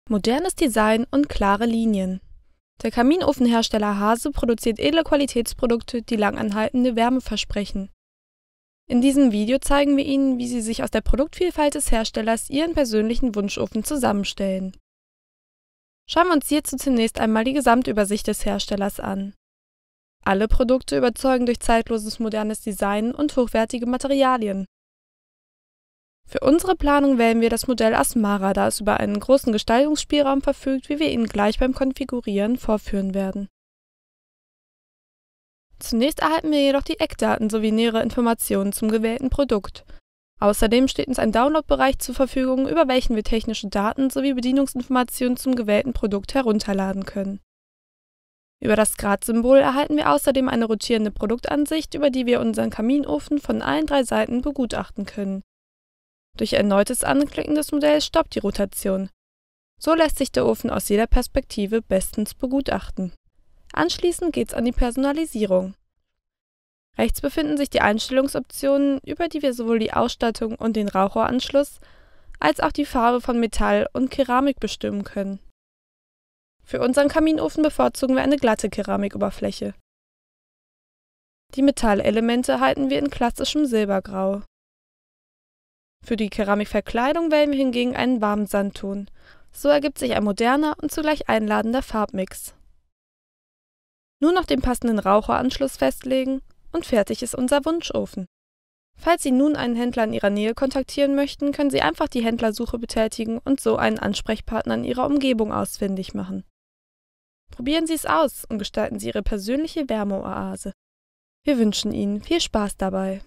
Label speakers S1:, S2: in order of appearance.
S1: Modernes Design und klare Linien. Der Kaminofenhersteller Haase produziert edle Qualitätsprodukte, die langanhaltende Wärme versprechen. In diesem Video zeigen wir Ihnen, wie Sie sich aus der Produktvielfalt des Herstellers Ihren persönlichen Wunschofen zusammenstellen. Schauen wir uns hierzu zunächst einmal die Gesamtübersicht des Herstellers an. Alle Produkte überzeugen durch zeitloses modernes Design und hochwertige Materialien. Für unsere Planung wählen wir das Modell Asmara, da es über einen großen Gestaltungsspielraum verfügt, wie wir Ihnen gleich beim Konfigurieren vorführen werden. Zunächst erhalten wir jedoch die Eckdaten sowie nähere Informationen zum gewählten Produkt. Außerdem steht uns ein Downloadbereich zur Verfügung, über welchen wir technische Daten sowie Bedienungsinformationen zum gewählten Produkt herunterladen können. Über das Grad-Symbol erhalten wir außerdem eine rotierende Produktansicht, über die wir unseren Kaminofen von allen 3 Seiten begutachten können. Durch erneutes Anklicken des Modells stoppt die Rotation. So lässt sich der Ofen aus jeder Perspektive bestens begutachten. Anschließend geht's an die Personalisierung. Rechts befinden sich die Einstellungsoptionen, über die wir sowohl die Ausstattung und den Rauchrohranschluss als auch die Farbe von Metall und Keramik bestimmen können. Für unseren Kaminofen bevorzugen wir eine glatte Keramikoberfläche. Die Metallelemente erhalten wir in klassischem Silbergrau. Für die Keramikverkleidung wählen wir hingegen einen warmen Sandton. So ergibt sich ein moderner und zugleich einladender Farbmix. Nur noch den passenden Rauchrohranschluss festlegen und fertig ist unser Wunschofen. Falls Sie nun einen Händler in Ihrer Nähe kontaktieren möchten, können Sie einfach die Händlersuche betätigen und so einen Ansprechpartner in Ihrer Umgebung ausfindig machen. Probieren Sie es aus und gestalten Sie Ihre persönliche Wärmeoase. Wir wünschen Ihnen viel Spaß dabei.